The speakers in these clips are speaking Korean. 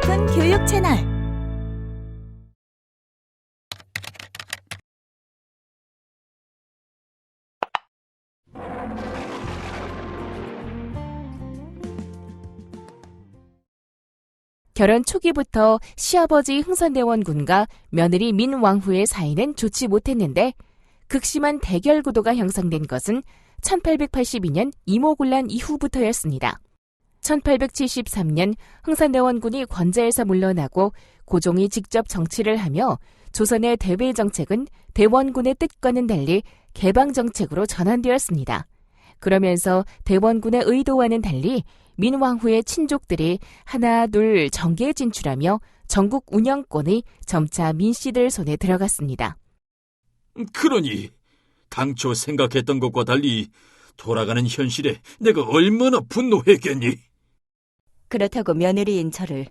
싶은 교육 채널. 결혼 초기부터 시아버지 흥선대원군과 며느리 민왕후의 사이는 좋지 못했는데 극심한 대결 구도가 형성된 것은 1882년 이모군란 이후부터였습니다. 1873년 흥선대원군이 권좌에서 물러나고 고종이 직접 정치를 하며 조선의 대외 정책은 대원군의 뜻과는 달리 개방 정책으로 전환되었습니다. 그러면서 대원군의 의도와는 달리 민왕후의 친족들이 하나 둘 정계에 진출하며 전국 운영권이 점차 민씨들 손에 들어갔습니다. 그러니 당초 생각했던 것과 달리 돌아가는 현실에 내가 얼마나 분노했겠니? 그렇다고 며느리인 저를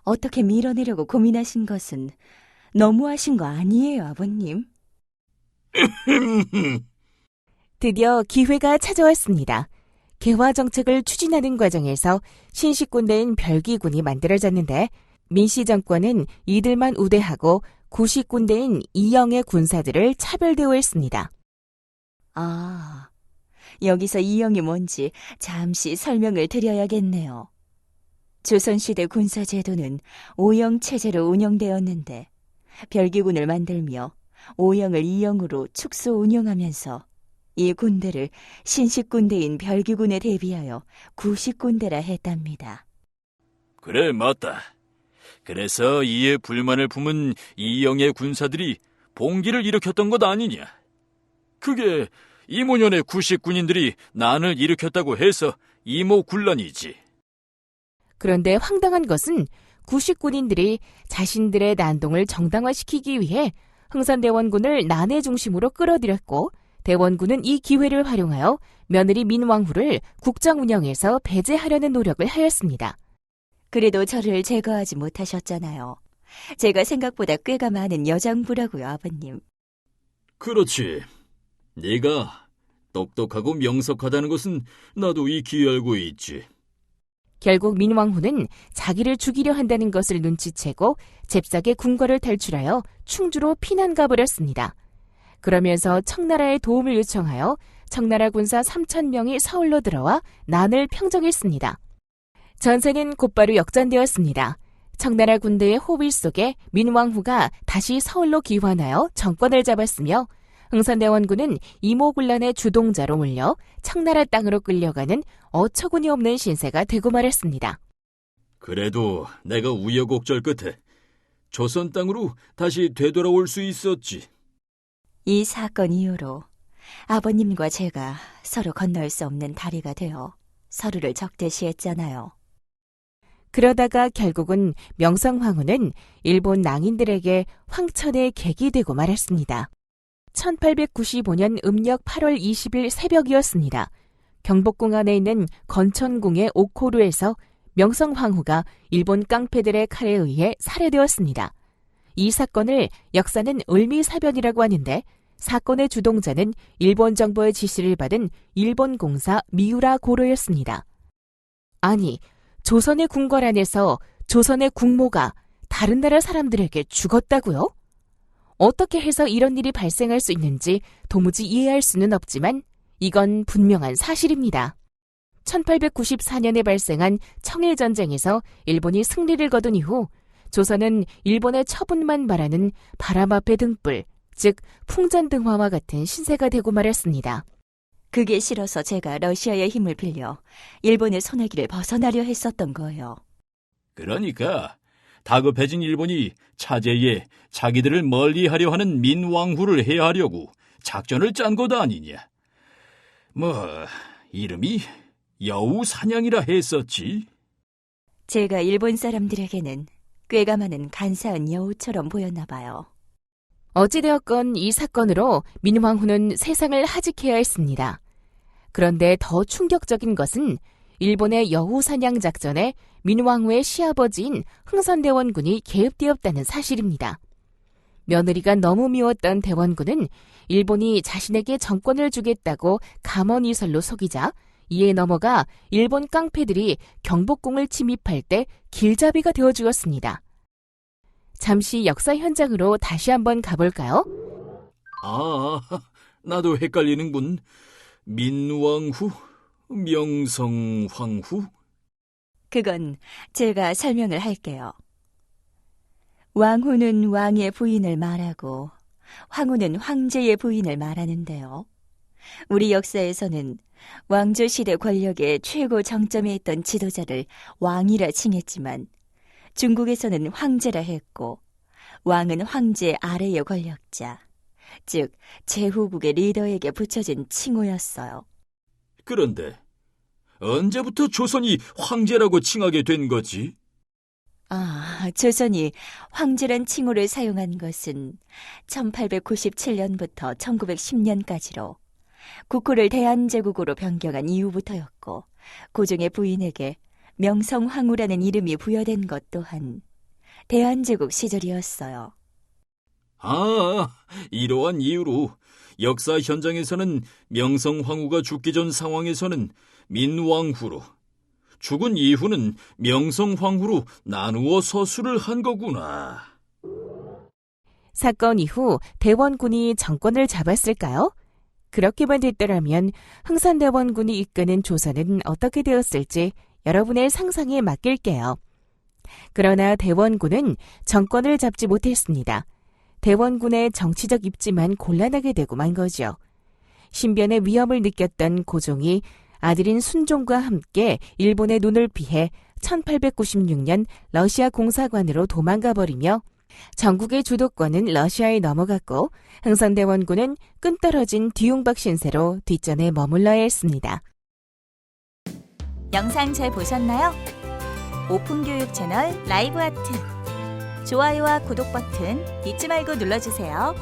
어떻게 밀어내려고 고민하신 것은 너무하신 거 아니에요, 아버님? 드디어 기회가 찾아왔습니다. 개화 정책을 추진하는 과정에서 신식군대인 별기군이 만들어졌는데 민씨 정권은 이들만 우대하고 구식군대인 이영의 군사들을 차별대우했습니다. 아, 여기서 이영이 뭔지 잠시 설명을 드려야겠네요. 조선시대 군사제도는 오영 체제로 운영되었는데 별기군을 만들며 오영을 이영으로 축소 운영하면서 이 군대를 신식군대인 별기군에 대비하여 구식군대라 했답니다. 그래, 맞다. 그래서 이에 불만을 품은 이영의 군사들이 봉기를 일으켰던 것 아니냐. 그게 이모년의 구식군인들이 난을 일으켰다고 해서 이모군란이지. 그런데 황당한 것은 구식군인들이 자신들의 난동을 정당화시키기 위해 흥선대원군을 난의 중심으로 끌어들였고 대원군은 이 기회를 활용하여 며느리 민왕후를 국정 운영에서 배제하려는 노력을 하였습니다. 그래도 저를 제거하지 못하셨잖아요. 제가 생각보다 꾀가 많은 여장부라고요, 아버님. 그렇지. 네가 똑똑하고 명석하다는 것은 나도 익히 알고 있지. 결국 민왕후는 자기를 죽이려 한다는 것을 눈치채고 잽싸게 궁궐을 탈출하여 충주로 피난 가버렸습니다. 그러면서 청나라의 도움을 요청하여 청나라 군사 3,000명이 서울로 들어와 난을 평정했습니다. 전세는 곧바로 역전되었습니다. 청나라 군대의 호위 속에 민왕후가 다시 서울로 귀환하여 정권을 잡았으며 흥선대원군은 이모군란의 주동자로 몰려 청나라 땅으로 끌려가는 어처구니 없는 신세가 되고 말았습니다. 그래도 내가 우여곡절 끝에 조선 땅으로 다시 되돌아올 수 있었지. 이 사건 이후로 아버님과 제가 서로 건널 수 없는 다리가 되어 서로를 적대시했잖아요. 그러다가 결국은 명성황후는 일본 낭인들에게 황천의 객이 되고 말았습니다. 1895년 음력 8월 20일 새벽이었습니다. 경복궁 안에 있는 건천궁의 옥호루에서 명성황후가 일본 깡패들의 칼에 의해 살해되었습니다. 이 사건을 역사는 을미사변이라고 하는데 사건의 주동자는 일본 정부의 지시를 받은 일본 공사 미우라 고로였습니다. 아니, 조선의 궁궐 안에서 조선의 국모가 다른 나라 사람들에게 죽었다고요? 어떻게 해서 이런 일이 발생할 수 있는지 도무지 이해할 수는 없지만 이건 분명한 사실입니다. 1894년에 발생한 청일전쟁에서 일본이 승리를 거둔 이후 조선은 일본의 처분만 바라는 바람 앞의 등불, 즉 풍전등화와 같은 신세가 되고 말았습니다. 그게 싫어서 제가 러시아의 힘을 빌려 일본의 소나기를 벗어나려 했었던 거예요. 그러니까 다급해진 일본이 차제에 자기들을 멀리하려 하는 민왕후를 해하려고 작전을 짠 것 아니냐. 이름이 여우사냥이라 했었지. 제가 일본 사람들에게는 꾀가 많은 간사한 여우처럼 보였나 봐요. 어찌되었건 이 사건으로 민왕후는 세상을 하직해야 했습니다. 그런데 더 충격적인 것은 일본의 여우사냥 작전에 민왕후의 시아버지인 흥선대원군이 개입되었다는 사실입니다. 며느리가 너무 미웠던 대원군은 일본이 자신에게 정권을 주겠다고 감언이설로 속이자 이에 넘어가 일본 깡패들이 경복궁을 침입할 때 길잡이가 되어 죽었습니다. 잠시 역사 현장으로 다시 한번 가볼까요? 아, 나도 헷갈리는군. 민왕후, 명성황후? 그건 제가 설명을 할게요. 왕후는 왕의 부인을 말하고 황후는 황제의 부인을 말하는데요. 우리 역사에서는 왕조 시대 권력의 최고 정점에 있던 지도자를 왕이라 칭했지만 중국에서는 황제라 했고 왕은 황제 아래의 권력자, 즉 제후국의 리더에게 붙여진 칭호였어요. 그런데 언제부터 조선이 황제라고 칭하게 된 거지? 조선이 황제란 칭호를 사용한 것은 1897년부터 1910년까지로 국호를 대한제국으로 변경한 이후부터였고 고종의 부인에게 명성황후라는 이름이 부여된 것 또한 대한제국 시절이었어요. 아, 이러한 이유로 역사 현장에서는 명성황후가 죽기 전 상황에서는 민왕후로, 죽은 이후는 명성황후로 나누어 서술을 한 거구나. 사건 이후 대원군이 정권을 잡았을까요? 그렇게만 됐더라면 흥선대원군이 이끄는 조선은 어떻게 되었을지 여러분의 상상에 맡길게요. 그러나 대원군은 정권을 잡지 못했습니다. 대원군의 정치적 입지만 곤란하게 되고 만 거죠. 신변의 위험을 느꼈던 고종이 아들인 순종과 함께 일본의 눈을 피해 1896년 러시아 공사관으로 도망가 버리며 전국의 주도권은 러시아에 넘어갔고 흥선대원군은 끈떨어진 뒤움박 신세로 뒷전에 머물러야 했습니다. 영상 잘 보셨나요? 오픈교육 채널 라이브 아트. 좋아요와 구독 버튼 잊지 말고 눌러주세요.